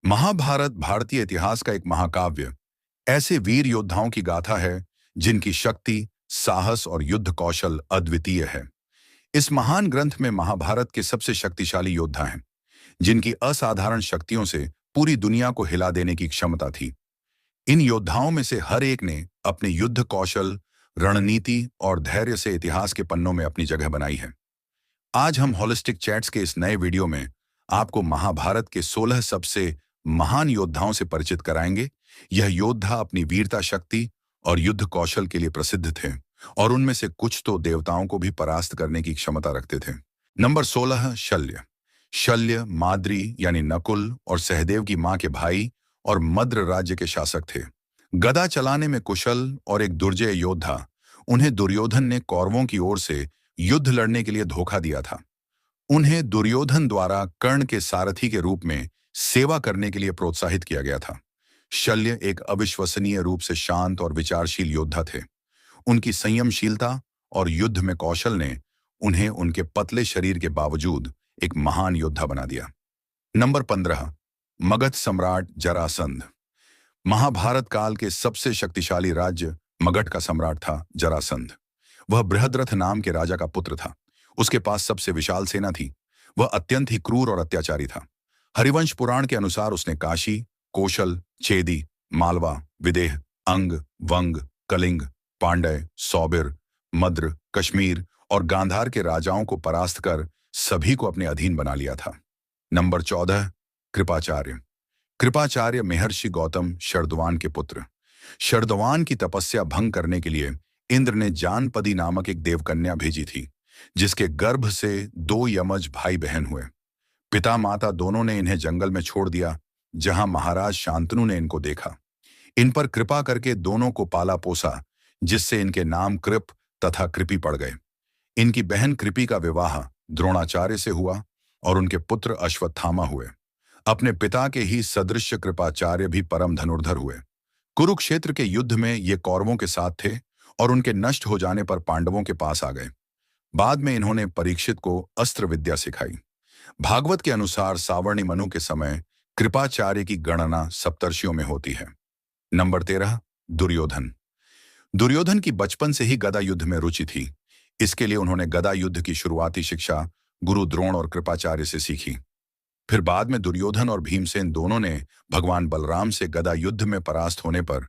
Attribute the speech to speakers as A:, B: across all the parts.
A: महाभारत भारतीय इतिहास का एक महाकाव्य ऐसे वीर योद्धाओं की गाथा है जिनकी शक्ति, साहस और युद्ध कौशल अद्वितीय है। इस महान ग्रंथ में महाभारत के सबसे शक्तिशाली योद्धा हैं, जिनकी असाधारण शक्तियों से पूरी दुनिया को हिला देने की क्षमता थी। इन योद्धाओं में से हर एक ने अपने युद्ध कौशल, रणनीति और धैर्य से इतिहास के पन्नों में अपनी जगह बनाई है। आज हम होलिस्टिक चैट्स के इस नए वीडियो में आपको महाभारत के 16 सबसे महान योद्धाओं से परिचित कराएंगे। यह योद्धा अपनी वीरता, शक्ति और युद्ध कौशल के लिए प्रसिद्ध थे और उनमें से कुछ तो देवताओं को भी परास्त करने की क्षमता रखते थे। नंबर 16, शल्य। शल्य माद्री यानी नकुल और सहदेव की मां के भाई और मद्र राज्य के शासक थे। गदा चलाने में कुशल और एक दुर्जय योद्धा, उन्हें दुर्योधन ने कौरवों की ओर से युद्ध लड़ने के लिए धोखा दिया था। उन्हें दुर्योधन द्वारा कर्ण के सारथी के रूप में सेवा करने के लिए प्रोत्साहित किया गया था। शल्य एक अविश्वसनीय रूप से शांत और विचारशील योद्धा थे। उनकी संयमशीलता और युद्ध में कौशल ने उन्हें उनके पतले शरीर के बावजूद एक महान योद्धा बना दिया। नंबर 15, मगध सम्राट जरासंध। महाभारत काल के सबसे शक्तिशाली राज्य मगध का सम्राट था जरासंध। वह बृहद्रथ नाम के राजा का पुत्र था। उसके पास सबसे विशाल सेना थी। वह अत्यंत ही क्रूर और अत्याचारी था। हरिवंश पुराण के अनुसार उसने काशी, कौशल, चेदी, मालवा, विदेह, अंग, वंग, कलिंग, पांड्य, सौबिर, मद्र, कश्मीर और गांधार के राजाओं को परास्त कर सभी को अपने अधीन बना लिया था। नंबर 14, कृपाचार्य। कृपाचार्य महर्षि गौतम शरदवान के पुत्र। शरदवान की तपस्या भंग करने के लिए इंद्र ने जानपदी नामक एक देवकन्या भेजी थी, जिसके गर्भ से 2 यमज भाई बहन हुए। पिता माता दोनों ने इन्हें जंगल में छोड़ दिया, जहां महाराज शांतनु ने इनको देखा। इन पर कृपा करके दोनों को पाला पोसा, जिससे इनके नाम कृप तथा कृपी पड़ गए। इनकी बहन कृपी का विवाह द्रोणाचार्य से हुआ और उनके पुत्र अश्वत्थामा हुए। अपने पिता के ही सदृश कृपाचार्य भी परम धनुर्धर हुए। कुरुक्षेत्र के युद्ध में ये कौरवों के साथ थे और उनके नष्ट हो जाने पर पांडवों के पास आ गए। बाद में इन्होंने परीक्षित को अस्त्र विद्या सिखाई। भागवत के अनुसार सावर्णी मनु के समय कृपाचार्य की गणना सप्तर्षियों में होती है। नंबर 13, दुर्योधन। दुर्योधन की बचपन से ही गदा युद्ध में रुचि थी। इसके लिए उन्होंने गदा युद्ध की शुरुआती शिक्षा गुरु द्रोण और कृपाचार्य से सीखी। फिर बाद में दुर्योधन और भीमसेन दोनों ने भगवान बलराम से गदा युद्ध में परास्त होने पर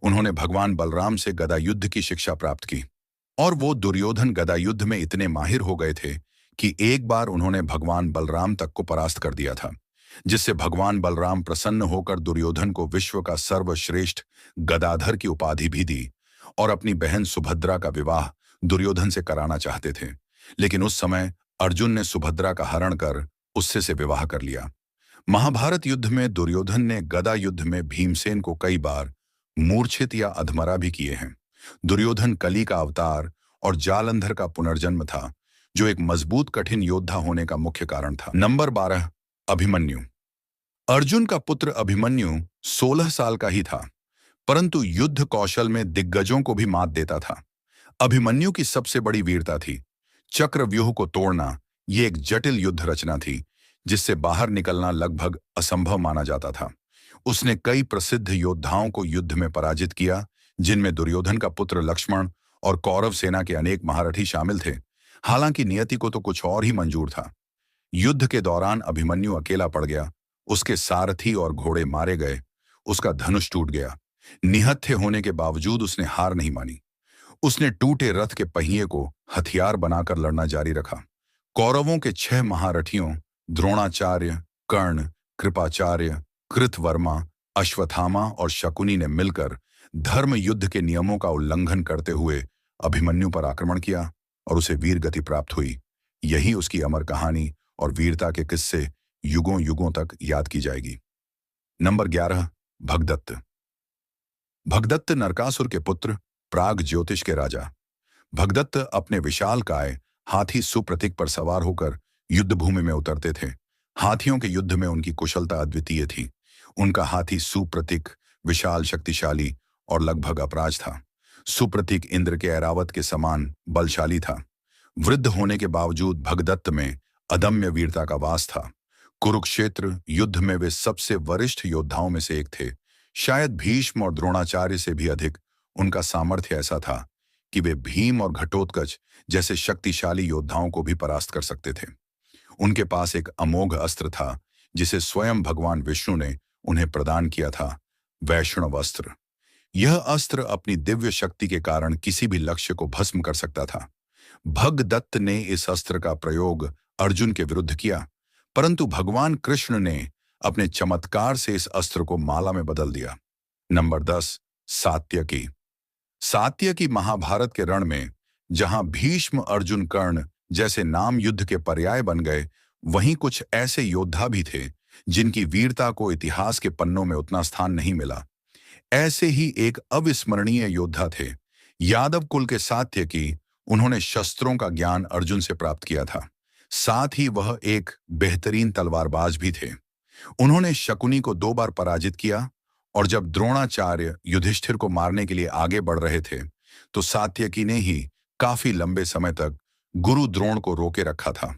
A: उन्होंने भगवान बलराम से गदा युद्ध की शिक्षा प्राप्त की और वो दुर्योधन गदा युद्ध में इतने माहिर हो गए थे कि एक बार उन्होंने भगवान बलराम तक को परास्त कर दिया था, जिससे भगवान बलराम प्रसन्न होकर दुर्योधन को विश्व का सर्वश्रेष्ठ गदाधर की उपाधि भी दी और अपनी बहन सुभद्रा का विवाह दुर्योधन से कराना चाहते थे। लेकिन उस समय अर्जुन ने सुभद्रा का हरण कर उससे से विवाह कर लिया। महाभारत युद्ध में दुर्योधन ने गदा युद्ध में भीमसेन को कई बार मूर्छित या अधमरा भी किए हैं। दुर्योधन कली का अवतार और जालंधर का पुनर्जन्म था, जो एक मजबूत कठिन योद्धा होने का मुख्य कारण था। नंबर 12, अभिमन्यु। अर्जुन का पुत्र अभिमन्यु 16 साल का ही था, परंतु युद्ध कौशल में दिग्गजों को भी मात देता था। अभिमन्यु की सबसे बड़ी वीरता थी चक्रव्यूह को तोड़ना। ये एक जटिल युद्ध रचना थी, जिससे बाहर निकलना लगभग असंभव माना जाता था। उसने कई प्रसिद्ध योद्धाओं को युद्ध में पराजित किया, जिनमें दुर्योधन का पुत्र लक्ष्मण और कौरव सेना के अनेक महारथी शामिल थे। हालांकि नियति को तो कुछ और ही मंजूर था। युद्ध के दौरान अभिमन्यु अकेला पड़ गया। उसके सारथी और घोड़े मारे गए। उसका धनुष टूट गया। निहत्थे होने के बावजूद उसने हार नहीं मानी। उसने टूटे रथ के पहिए को हथियार बनाकर लड़ना जारी रखा। कौरवों के 6 महारथियों द्रोणाचार्य, कर्ण, कृपाचार्य, कृतवर्मा, अश्वत्थामा और शकुनी ने मिलकर धर्म युद्ध के नियमों का उल्लंघन करते हुए अभिमन्यु पर आक्रमण किया और उसे वीर गति प्राप्त हुई। यही उसकी अमर कहानी और वीरता के किस्से युगों युगों तक याद की जाएगी। नंबर 11, भगदत्त। भगदत्त नरकासुर के पुत्र, प्राग ज्योतिष के राजा। भगदत्त अपने विशालकाय हाथी सुप्रतीक पर सवार होकर युद्धभूमि में उतरते थे। हाथियों के युद्ध में उनकी कुशलता अद्वितीय थी। उनका हाथी सुप्रतीक विशाल, शक्तिशाली और लगभग अपराज था। सुप्रतीक इंद्र के ऐरावत के समान बलशाली था। वृद्ध होने के बावजूद भगदत्त में अदम्य वीरता का वास था। कुरुक्षेत्र युद्ध में वे सबसे वरिष्ठ योद्धाओं में से एक थे। शायद भीष्म और द्रोणाचार्य से भी अधिक उनका सामर्थ्य ऐसा था कि वे भीम और घटोत्कच जैसे शक्तिशाली योद्धाओं को भी परास्त कर सकते थे। उनके पास एक अमोघ अस्त्र था जिसे स्वयं भगवान विष्णु ने उन्हें प्रदान किया था, वैष्णव अस्त्र। यह अस्त्र अपनी दिव्य शक्ति के कारण किसी भी लक्ष्य को भस्म कर सकता था। भगदत्त ने इस अस्त्र का प्रयोग अर्जुन के विरुद्ध किया, परंतु भगवान कृष्ण ने अपने चमत्कार से इस अस्त्र को माला में बदल दिया। नंबर 10, सात्यकी। सात्यकी महाभारत के रण में जहां भीष्म, अर्जुन, कर्ण जैसे नाम युद्ध के पर्याय बन गए, वहीं कुछ ऐसे योद्धा भी थे जिनकी वीरता को इतिहास के पन्नों में उतना स्थान नहीं मिला। ऐसे ही एक अविस्मरणीय योद्धा थे यादव कुल के सात्यकी। उन्होंने शस्त्रों का ज्ञान अर्जुन से प्राप्त किया था, साथ ही वह एक बेहतरीन तलवारबाज भी थे। उन्होंने शकुनी को 2 बार पराजित किया, और जब द्रोणाचार्य युधिष्ठिर को मारने के लिए आगे बढ़ रहे थे, तो सात्यकी ने ही काफी लंबे समय तक गुरु द्रोण को रोके रखा था।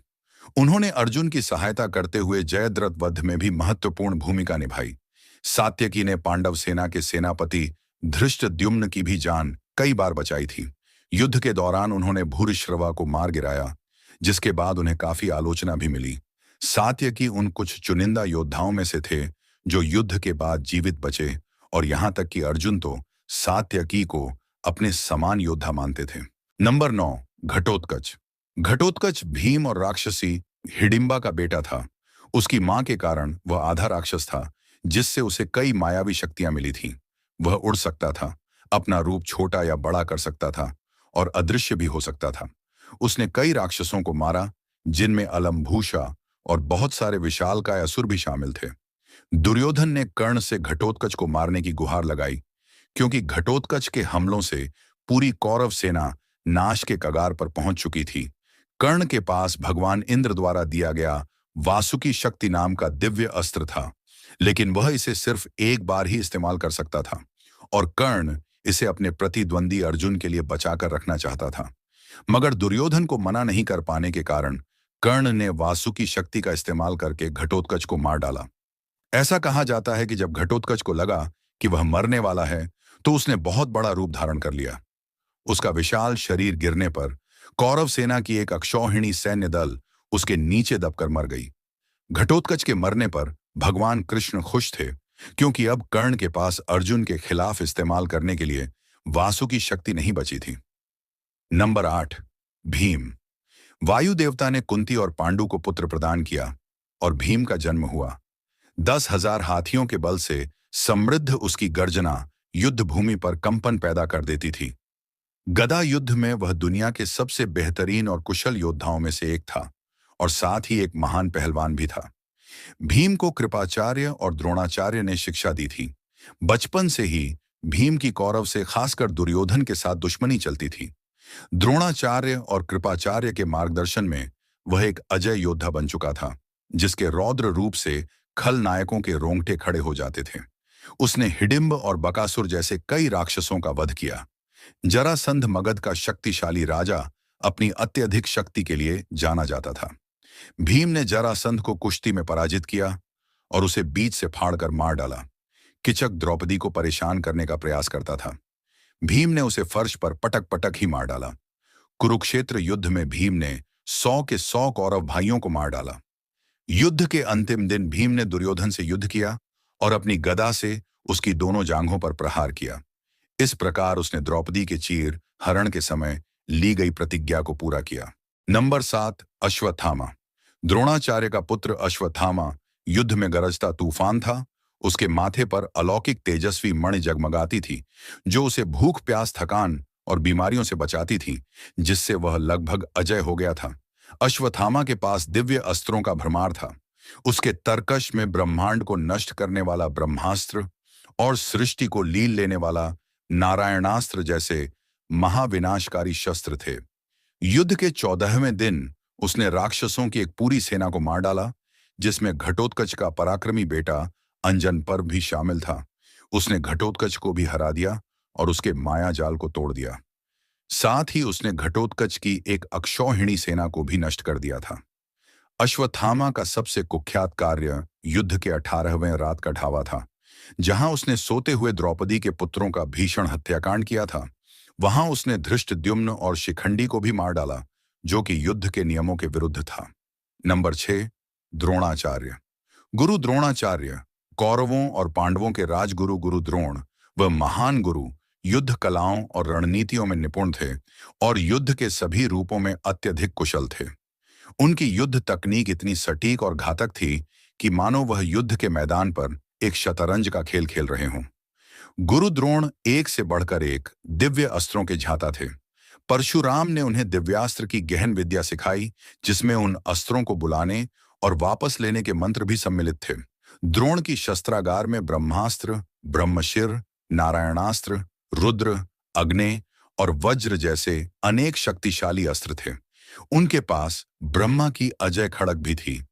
A: उन्होंने अर्जुन की सहायता करते हुए जयद्रथ वध में भी महत्वपूर्ण भूमिका निभाई। सात्यकी ने पांडव सेना के सेनापति धृष्टद्युम्न की भी जान कई बार बचाई थी। युद्ध के दौरान उन्होंने भूरिश्रवा को मार गिराया, जिसके बाद उन्हें काफी आलोचना भी मिली। सात्यकी उन कुछ चुनिंदा योद्धाओं में से थे जो युद्ध के बाद जीवित बचे, और यहां तक कि अर्जुन तो सात्यकी को अपने समान योद्धा मानते थे। नंबर 9, घटोत्कच। घटोत्कच भीम और राक्षसी हिडिंबा का बेटा था। उसकी मां के कारण वह आधा राक्षस था, जिससे उसे कई मायावी शक्तियां मिली थीं। वह उड़ सकता था, अपना रूप छोटा या बड़ा कर सकता था, और अदृश्य भी हो सकता था। उसने कई राक्षसों को मारा, जिनमें अलम्भूषा और बहुत सारे विशालकाय असुर भी शामिल थे। दुर्योधन ने कर्ण से घटोत्कच को मारने की गुहार लगाई, क्योंकि घटोत्कच के हमलों से पूरी कौरव सेना नाश के कगार पर पहुंच चुकी थी। कर्ण के पास भगवान इंद्र द्वारा दिया गया वासुकी शक्ति नाम का दिव्य अस्त्र था, लेकिन वह इसे सिर्फ एक बार ही इस्तेमाल कर सकता था, और कर्ण इसे अपने प्रतिद्वंदी अर्जुन के लिए बचाकर रखना चाहता था। मगर दुर्योधन को मना नहीं कर पाने के कारण कर्ण ने वासुकी शक्ति का इस्तेमाल करके घटोत्कच को मार डाला। ऐसा कहा जाता है कि जब घटोत्कच को लगा कि वह मरने वाला है, तो उसने बहुत बड़ा रूप धारण कर लिया। उसका विशाल शरीर गिरने पर कौरव सेना की एक अक्षौहिणी सैन्य दल उसके नीचे दबकर मर गई। घटोत्कच के मरने पर भगवान कृष्ण खुश थे, क्योंकि अब कर्ण के पास अर्जुन के खिलाफ इस्तेमाल करने के लिए वासुकी शक्ति नहीं बची थी। नंबर 8, भीम। वायु देवता ने कुंती और पांडु को पुत्र प्रदान किया, और भीम का जन्म हुआ। 10,000 हाथियों के बल से समृद्ध उसकी गर्जना युद्ध भूमि पर कंपन पैदा कर देती थी। गदा युद्ध में वह दुनिया के सबसे बेहतरीन और कुशल योद्धाओं में से एक था, और साथ ही एक महान पहलवान भी था। भीम को कृपाचार्य और द्रोणाचार्य ने शिक्षा दी थी। बचपन से ही भीम की कौरव से, खासकर दुर्योधन के साथ दुश्मनी चलती थी। द्रोणाचार्य और कृपाचार्य के मार्गदर्शन में वह एक अजय योद्धा बन चुका था, जिसके रौद्र रूप से खलनायकों के रोंगटे खड़े हो जाते थे। उसने हिडिंब और बकासुर जैसे कई राक्षसों का वध किया। जरासंध मगध का शक्तिशाली राजा अपनी अत्यधिक शक्ति के लिए जाना जाता था। भीम ने जरासंध को कुश्ती में पराजित किया और उसे बीच से फाड़कर मार डाला। किचक द्रौपदी को परेशान करने का प्रयास करता था। भीम ने उसे फर्श पर पटक पटक ही मार डाला। कुरुक्षेत्र युद्ध में भीम ने 100 के 100 कौरव भाइयों को मार डाला। युद्ध के अंतिम दिन भीम ने दुर्योधन से युद्ध किया और अपनी गदा से उसकी दोनों जांघों पर प्रहार किया। इस प्रकार उसने द्रौपदी के चीर हरण के समय ली गई प्रतिज्ञा को पूरा किया। नंबर 7, अश्वत्थामा। द्रोणाचार्य का पुत्र अश्वत्थामा युद्ध में गरजता तूफान था। उसके माथे पर अलौकिक तेजस्वी मणि जगमगाती थी, जो उसे भूख, प्यास, थकान और बीमारियों से बचाती थी, जिससे वह लगभग अजय हो गया था। अश्वत्थामा के पास दिव्य अस्त्रों का भरमार था। उसके तरकश में ब्रह्मांड को नष्ट करने वाला ब्रह्मास्त्र और सृष्टि को लील लेने वाला नारायणास्त्र जैसे महाविनाशकारी शस्त्र थे। युद्ध के 14वें दिन उसने राक्षसों की एक पूरी सेना को मार डाला, जिसमें घटोत्कच का पराक्रमी बेटा अंजन पर्व भी शामिल था। उसने घटोत्कच को भी हरा दिया और उसके माया जाल को तोड़ दिया। साथ ही उसने घटोत्कच की एक अक्षौहिणी सेना को भी नष्ट कर दिया था। अश्वत्थामा का सबसे कुख्यात कार्य युद्ध के 18वें रात का ढावा था, जहां उसने सोते हुए द्रौपदी के पुत्रों का भीषण हत्याकांड किया था। वहां उसने धृष्टद्युम्न और शिखंडी को भी मार डाला, जो कि युद्ध के नियमों के विरुद्ध था। नंबर 6, द्रोणाचार्य। गुरु द्रोणाचार्य, कौरवों और पांडवों के राजगुरु गुरु द्रोण, वह महान गुरु युद्ध कलाओं और रणनीतियों में निपुण थे और युद्ध के सभी रूपों में अत्यधिक कुशल थे। उनकी युद्ध तकनीक इतनी सटीक और घातक थी कि मानो वह युद्ध के मैदान पर एक शतरंज का खेल खेल रहे हों। गुरु द्रोण एक से बढ़कर एक दिव्य अस्त्रों के झाता थे। परशुराम ने उन्हें दिव्यास्त्र की गहन विद्या सिखाई, जिसमें उन अस्त्रों को बुलाने और वापस लेने के मंत्र भी सम्मिलित थे। द्रोण की शस्त्रागार में ब्रह्मास्त्र, ब्रह्मशिर, नारायणास्त्र, रुद्र, अग्नि और वज्र जैसे अनेक शक्तिशाली अस्त्र थे। उनके पास ब्रह्मा की अजय खड़ग भी थी,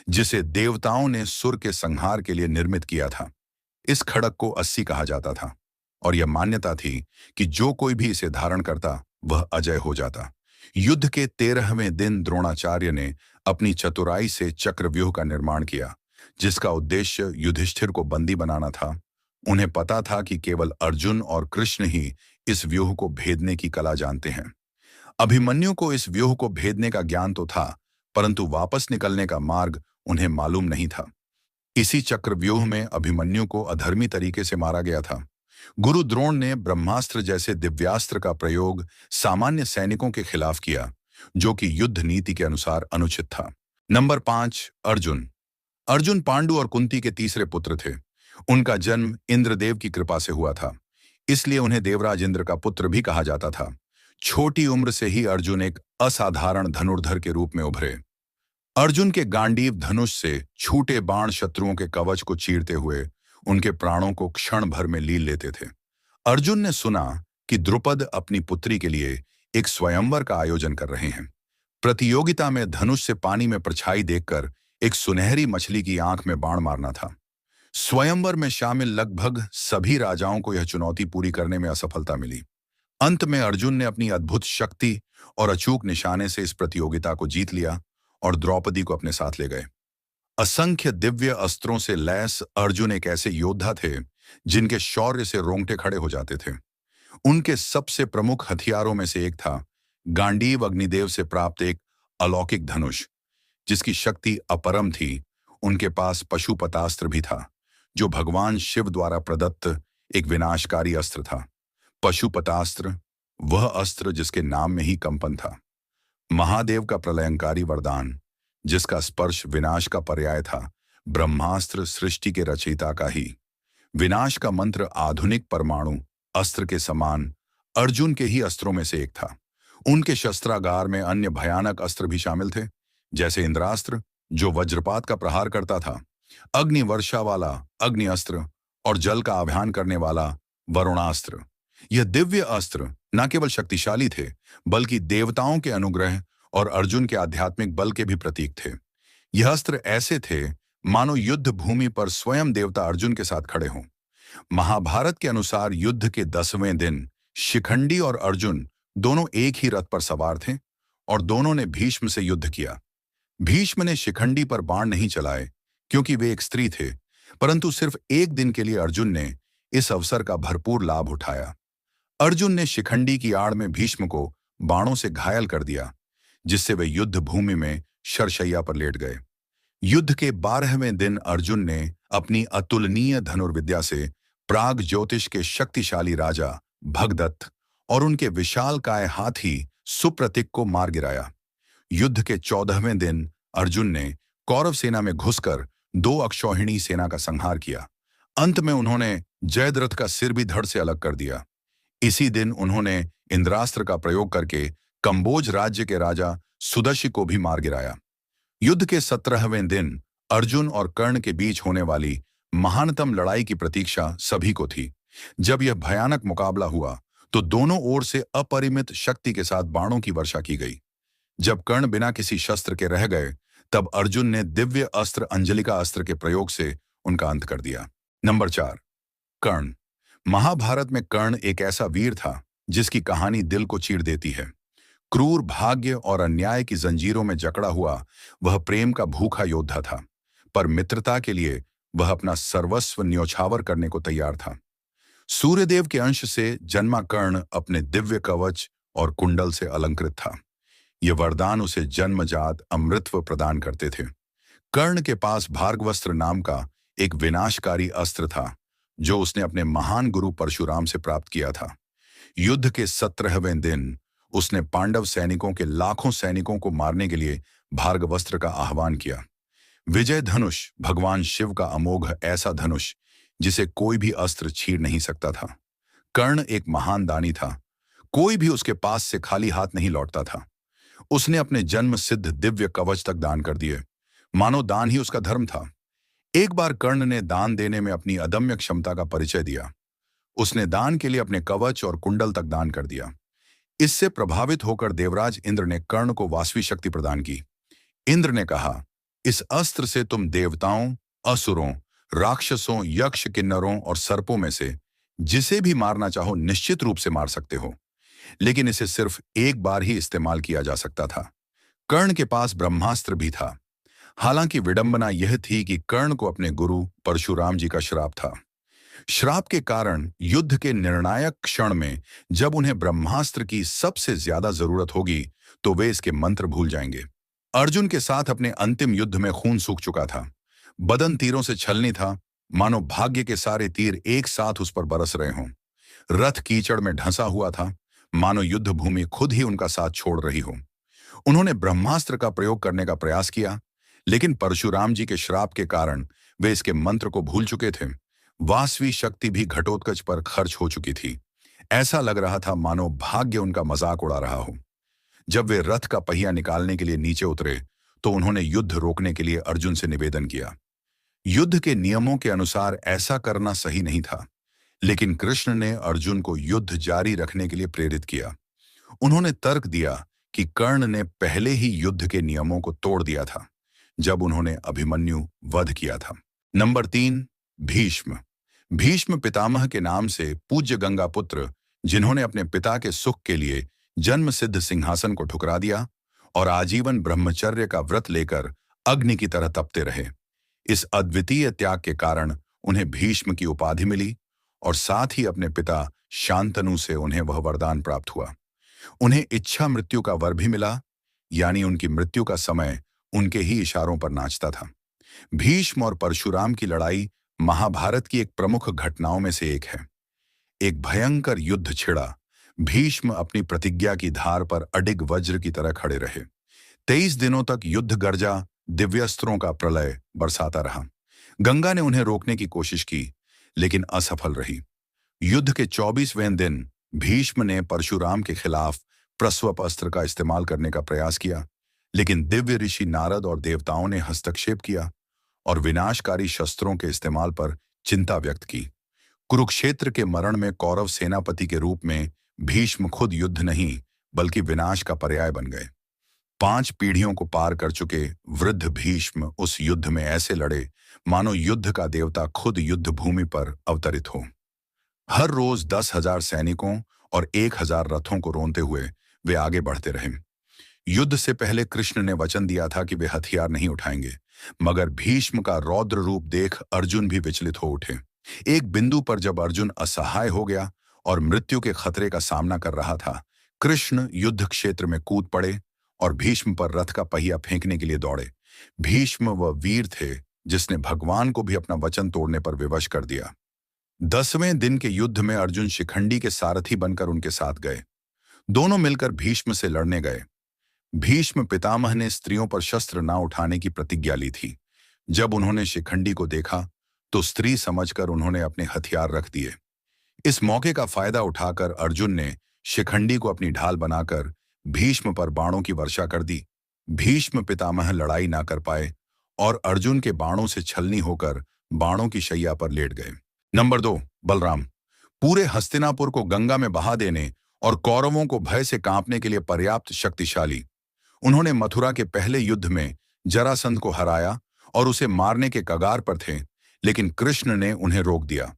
A: जिसे देवताओं ने सुर के संहार के लिए निर्मित किया था। इस खड़ग को अस्सी कहा जाता था और यह मान्यता थी कि जो कोई भी इसे धारण करता वह अजय हो जाता। युद्ध के 13वें दिन द्रोणाचार्य ने अपनी चतुराई से चक्रव्यूह का निर्माण किया, जिसका उद्देश्य युधिष्ठिर को बंदी बनाना था। उन्हें पता था कि केवल अर्जुन और कृष्ण ही इस व्यूह को भेदने की कला जानते हैं। अभिमन्यु को इस व्यूह को भेदने का ज्ञान तो था, परंतु वापस निकलने का मार्ग उन्हें मालूम नहीं था। इसी चक्रव्यूह में अभिमन्यु को अधर्मी तरीके से मारा गया था। गुरु द्रोण ने ब्रह्मास्त्र जैसे दिव्यास्त्र का प्रयोग सामान्य सैनिकों के खिलाफ किया, जो कि युद्ध नीति के अनुसार अनुचित था। नंबर 5, अर्जुन। अर्जुन पांडु और कुंती के तीसरे पुत्र थे। उनका जन्म इंद्रदेव की कृपा से हुआ था, इसलिए उन्हें देवराज इंद्र का पुत्र भी कहा जाता था। छोटी उम्र से ही अर्जुन एक असाधारण धनुर्धर के रूप में उभरे। अर्जुन के गांडीव धनुष से छूटे बाण शत्रुओं के कवच को चीरते हुए उनके प्राणों को क्षण भर में लील लेते थे। अर्जुन ने सुना कि द्रुपद अपनी पुत्री के लिए एक स्वयंवर का आयोजन कर रहे हैं। प्रतियोगिता में धनुष से पानी में परछाई देखकर एक सुनहरी मछली की आंख में बाण मारना था। स्वयंवर में शामिल लगभग सभी राजाओं को यह चुनौती पूरी करने में असफलता मिली। अंत में अर्जुन ने अपनी अद्भुत शक्ति और अचूक निशाने से इस प्रतियोगिता को जीत लिया और द्रौपदी को अपने साथ ले गए। असंख्य दिव्य अस्त्रों से लैस अर्जुन एक ऐसे योद्धा थे जिनके शौर्य से रोंगटे खड़े हो जाते थे। उनके सबसे प्रमुख हथियारों में से एक था गांडीव अग्निदेव से प्राप्त एक अलौकिक धनुष, जिसकी शक्ति अपरम थी। उनके पास पशुपतास्त्र भी था, जो भगवान शिव द्वारा प्रदत्त एक विनाशकारी अस्त्र था। पशुपतास्त्र, वह अस्त्र जिसके नाम में ही कंपन था। महादेव का प्रलयंकारी वरदान, जिसका स्पर्श विनाश का पर्याय था। ब्रह्मास्त्र, सृष्टि के रचयिता का ही विनाश का मंत्र, आधुनिक परमाणु अस्त्र के समान अर्जुन के ही अस्त्रों में से एक था। उनके शस्त्रागार में अन्य भयानक अस्त्र भी शामिल थे, जैसे इंद्रास्त्र, जो वज्रपात का प्रहार करता था, अग्नि वर्षा वाला अग्नि अस्त्र और जल का आह्वान करने वाला वरुणास्त्र। यह दिव्य अस्त्र न केवल शक्तिशाली थे, बल्कि देवताओं के अनुग्रह और अर्जुन के आध्यात्मिक बल के भी प्रतीक थे। यह अस्त्र ऐसे थे मानो युद्ध भूमि पर स्वयं देवता अर्जुन के साथ खड़े हों। महाभारत के अनुसार युद्ध के 10वें दिन शिखंडी और अर्जुन दोनों एक ही रथ पर सवार थे और दोनों ने भीष्म से युद्ध किया। भीष्म ने शिखंडी पर बाण नहीं चलाए क्योंकि वे एक स्त्री थे, परंतु सिर्फ एक दिन के लिए अर्जुन ने इस अवसर का भरपूर लाभ उठाया। अर्जुन ने शिखंडी की आड़ में भीष्म को बाणों से घायल कर दिया, जिससे वे युद्ध भूमि में शरशैया पर लेट गए। युद्ध के 12वें दिन अर्जुन ने अपनी अतुलनीय धनुर्विद्या से प्राग ज्योतिष के शक्तिशाली राजा भगदत्त और उनके विशालकाय हाथी सुप्रतिक को मार गिराया। युद्ध के 14वें दिन अर्जुन ने कौरव सेना में घुसकर 2 अक्षौहिणी सेना का संहार किया। अंत में उन्होंने जयद्रथ का सिर भी धड़ से अलग कर दिया। इसी दिन उन्होंने इंद्रास्त्र का प्रयोग करके कंबोज राज्य के राजा सुदर्शी को भी मार गिराया। युद्ध के 17वें दिन अर्जुन और कर्ण के बीच होने वाली महानतम लड़ाई की प्रतीक्षा सभी को थी। जब यह भयानक मुकाबला हुआ तो दोनों ओर से अपरिमित शक्ति के साथ बाणों की वर्षा की गई। जब कर्ण बिना किसी शस्त्र के रह गए, तब अर्जुन ने दिव्य अस्त्र अंजलिका अस्त्र के प्रयोग से उनका अंत कर दिया। नंबर 4, कर्ण। महाभारत में कर्ण एक ऐसा वीर था जिसकी कहानी दिल को चीर देती है। क्रूर भाग्य और अन्याय की जंजीरों में जकड़ा हुआ वह प्रेम का भूखा योद्धा था, पर मित्रता के लिए वह अपना सर्वस्व न्योछावर करने को तैयार था। सूर्यदेव के अंश से जन्मा कर्ण अपने दिव्य कवच और कुंडल से अलंकृत था। ये वरदान उसे जन्मजात अमृतत्व प्रदान करते थे। कर्ण के पास भार्गवस्त्र नाम का एक विनाशकारी अस्त्र था, जो उसने अपने महान गुरु परशुराम से प्राप्त किया था। युद्ध के 17वें दिन उसने पांडव सैनिकों के लाखों सैनिकों को मारने के लिए भार्गवस्त्र का आह्वान किया। विजय धनुष भगवान शिव का अमोघ ऐसा धनुष जिसे कोई भी अस्त्र छीन नहीं सकता था। कर्ण एक महान दानी था, कोई भी उसके पास से खाली हाथ नहीं लौटता था। उसने अपने जन्म सिद्ध दिव्य कवच तक दान कर दिए, मानो दान ही उसका धर्म था। एक बार कर्ण ने दान देने में अपनी अदम्य क्षमता का परिचय दिया। उसने दान के लिए अपने कवच और कुंडल तक दान कर दिया। इससे प्रभावित होकर देवराज इंद्र ने कर्ण को वासवी शक्ति प्रदान की। इंद्र ने कहा, इस अस्त्र से तुम देवताओं, असुरों, राक्षसों, यक्ष, किन्नरों और सर्पों में से जिसे भी मारना चाहो निश्चित रूप से मार सकते हो, लेकिन इसे सिर्फ एक बार ही इस्तेमाल किया जा सकता था। कर्ण के पास ब्रह्मास्त्र भी था। हालांकि विडंबना यह थी कि कर्ण को अपने गुरु परशुराम जी का श्राप था। श्राप के कारण युद्ध के निर्णायक क्षण में जब उन्हें ब्रह्मास्त्र की सबसे ज्यादा जरूरत होगी, तो वे इसके मंत्र भूल जाएंगे। अर्जुन के साथ अपने अंतिम युद्ध में खून सूख चुका था। बदन तीरों से छलनी था, मानो भाग्य के सारे तीर एक साथ उस पर बरस रहे हों। रथ कीचड़ में ढंसा हुआ था, मानो युद्ध भूमि खुद ही उनका साथ छोड़ रही हो। उन्होंने ब्रह्मास्त्र का प्रयोग करने का प्रयास किया, लेकिन परशुराम जी के श्राप के कारण वे इसके मंत्र को भूल चुके थे। वासवी शक्ति भी घटोत्कच पर खर्च हो चुकी थी। ऐसा लग रहा था मानो भाग्य उनका मजाक उड़ा रहा हो। जब वे रथ का पहिया निकालने के लिए नीचे उतरे, तो उन्होंने युद्ध रोकने के लिए अर्जुन से निवेदन किया। युद्ध के नियमों के अनुसार ऐसा करना सही नहीं था, लेकिन कृष्ण ने अर्जुन को युद्ध जारी रखने के लिए प्रेरित किया। उन्होंने तर्क दिया कि कर्ण ने पहले ही युद्ध के नियमों को तोड़ दिया था, जब उन्होंने अभिमन्यु वध किया था। नंबर 3, भीष्म। भीष्म पितामह के नाम से पूज्य गंगा पुत्र, जिन्होंने अपने पिता के सुख के लिए जन्म सिद्ध सिंहासन को ठुकरा दिया और आजीवन ब्रह्मचर्य का व्रत लेकर अग्नि की तरह तपते रहे। इस अद्वितीय त्याग के कारण उन्हें भीष्म की उपाधि मिली और साथ ही अपने पिता शांतनु से उन्हें वह वरदान प्राप्त हुआ। उन्हें इच्छा मृत्यु का वर भी मिला, यानी उनकी मृत्यु का समय उनके ही इशारों पर नाचता था। भीष्म और परशुराम की लड़ाई महाभारत की एक प्रमुख घटनाओं में से एक है। एक भयंकर युद्ध छिड़ा। भीष्म अपनी प्रतिज्ञा की धार पर अडिग वज्र की तरह खड़े रहे। 23 दिनों तक युद्ध गर्जा दिव्यास्त्रों का प्रलय बरसाता रहा। गंगा ने उन्हें रोकने की कोशिश की, लेकिन असफल रही। युद्ध के 24वें दिन भीष्म ने परशुराम के खिलाफ प्रस्वप अस्त्र का इस्तेमाल करने का प्रयास किया, लेकिन दिव्य ऋषि नारद और देवताओं ने हस्तक्षेप किया और विनाशकारी शस्त्रों के इस्तेमाल पर चिंता व्यक्त की। कुरुक्षेत्र के मरण में कौरव सेनापति के रूप में भीष्म खुद युद्ध नहीं, बल्कि विनाश का पर्याय बन गए। 5 पीढ़ियों को पार कर चुके वृद्ध भीष्म उस युद्ध में ऐसे लड़े मानो युद्ध का देवता खुद युद्ध भूमि पर अवतरित हो। हर रोज 10,000 सैनिकों और 1,000 रथों को रोनते हुए वे आगे बढ़ते रहे। युद्ध से पहले कृष्ण ने वचन दिया था कि वे हथियार नहीं उठाएंगे, मगर भीष्म का रौद्र रूप देख अर्जुन भी विचलित हो उठे। एक बिंदु पर जब अर्जुन असहाय हो गया और मृत्यु के खतरे का सामना कर रहा था, कृष्ण युद्ध क्षेत्र में कूद पड़े और भीष्म पर रथ का पहिया फेंकने के लिए दौड़े। भीष्म वह वीर थे जिसने भगवान को भी अपना वचन तोड़ने पर विवश कर दिया। 10वें दिन के युद्ध में अर्जुन शिखंडी के सारथी बनकर उनके साथ गए। दोनों मिलकर भीष्म से लड़ने गए। भीष्म पितामह ने स्त्रियों पर शस्त्र न उठाने की प्रतिज्ञा ली थी। जब उन्होंने शिखंडी को देखा, तो स्त्री समझकर उन्होंने अपने हथियार रख दिए। इस मौके का फायदा उठाकर अर्जुन ने शिखंडी को अपनी ढाल बनाकर भीष्म पर बाणों की वर्षा कर दी। भीष्म पितामह लड़ाई ना कर पाए और अर्जुन के बाणों से छलनी होकर बाणों की शैया पर लेट गए। नंबर 2, बलराम। पूरे हस्तिनापुर को गंगा में बहा देने और कौरवों को भय से कांपने के लिए पर्याप्त शक्तिशाली। उन्होंने मथुरा के पहले युद्ध में जरासंध को हराया और उसे मारने के कगार पर थे, लेकिन कृष्ण ने उन्हें रोक दिया।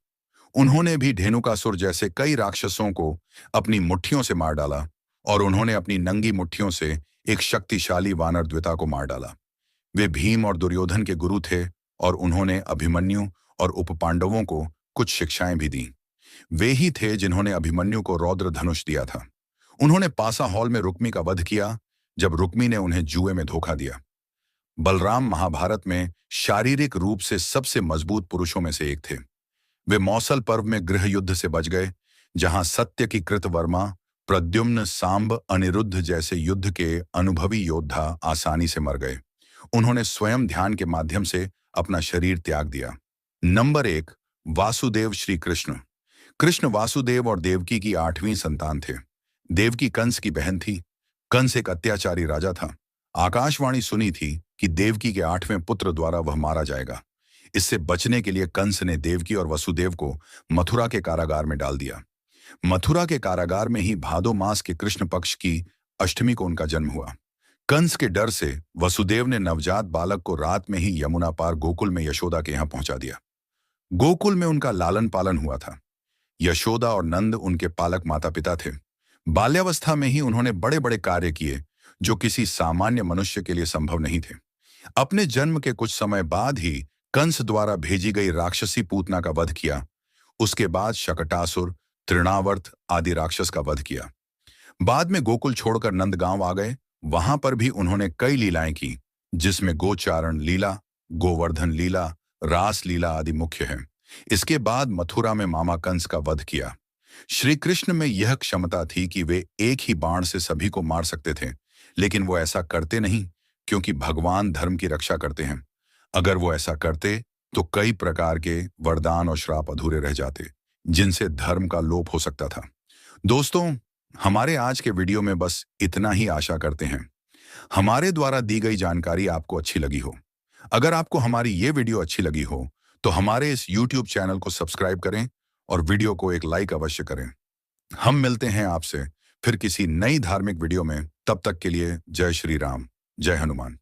A: उन्होंने भी धेनुकासुर जैसे कई राक्षसों को अपनी मुट्ठियों से मार डाला और उन्होंने अपनी नंगी मुट्ठियों से एक शक्तिशाली वानर द्विता को मार डाला। वे भीम और दुर्योधन के गुरु थे और उन्होंने अभिमन्यु और उपपांडवों को कुछ शिक्षाएं भी दी। वे ही थे जिन्होंने अभिमन्यु को रौद्र धनुष दिया था। उन्होंने पासा हॉल में रुक्मी का वध किया जब रुक्मी ने उन्हें जुए में धोखा दिया। बलराम महाभारत में शारीरिक रूप से सबसे मजबूत पुरुषों में से एक थे। वे मौसल पर्व में गृह युद्ध से बच गए, जहां सत्य की कृतवर्मा, प्रद्युम्न, सांब, अनिरुद्ध जैसे युद्ध के अनुभवी योद्धा आसानी से मर गए। उन्होंने स्वयं ध्यान के माध्यम से अपना शरीर त्याग दिया। नंबर 1, वासुदेव श्री कृष्ण। कृष्ण वासुदेव और देवकी की 8वीं संतान थे। देवकी कंस की बहन थी। कंस एक अत्याचारी राजा था। आकाशवाणी सुनी थी कि देवकी के 8वें पुत्र द्वारा वह मारा जाएगा। इससे बचने के लिए कंस ने देवकी और वसुदेव को मथुरा के कारागार में डाल दिया। मथुरा के कारागार में ही भादो मास के कृष्ण पक्ष की अष्टमी को उनका जन्म हुआ। कंस के डर से वसुदेव ने नवजात बालक को रात में ही यमुना पार गोकुल में यशोदा के यहां पहुंचा दिया। गोकुल में उनका लालन पालन हुआ था। यशोदा और नंद उनके पालक माता पिता थे। बाल्यावस्था में ही उन्होंने बड़े बड़े कार्य किए जो किसी सामान्य मनुष्य के लिए संभव नहीं थे। अपने जन्म के कुछ समय बाद ही कंस द्वारा भेजी गई राक्षसी पूतना का वध किया। उसके बाद शकटासुर, तृणावर्त आदि राक्षस का वध किया। बाद में गोकुल छोड़कर नंदगांव आ गए। वहां पर भी उन्होंने कई लीलाएं की, जिसमें गोचारण लीला, गोवर्धन लीला, रास लीला आदि मुख्य हैं। इसके बाद मथुरा में मामा कंस का वध किया। श्री कृष्ण में यह क्षमता थी कि वे एक ही बाण से सभी को मार सकते थे, लेकिन वो ऐसा करते नहीं, क्योंकि भगवान धर्म की रक्षा करते हैं। अगर वो ऐसा करते तो कई प्रकार के वरदान और श्राप अधूरे रह जाते, जिनसे धर्म का लोप हो सकता था। दोस्तों, हमारे आज के वीडियो में बस इतना ही आशा करते हैं। हमारे द्वारा दी गई जानकारी आपको अच्छी लगी हो। अगर आपको हमारी ये वीडियो अच्छी लगी हो तो हमारे इस YouTube चैनल को सब्सक्राइब करें और वीडियो को एक लाइक अवश्य करें। हम मिलते हैं आपसे फिर किसी नई धार्मिक वीडियो में। तब तक के लिए जय श्री राम, जय हनुमान।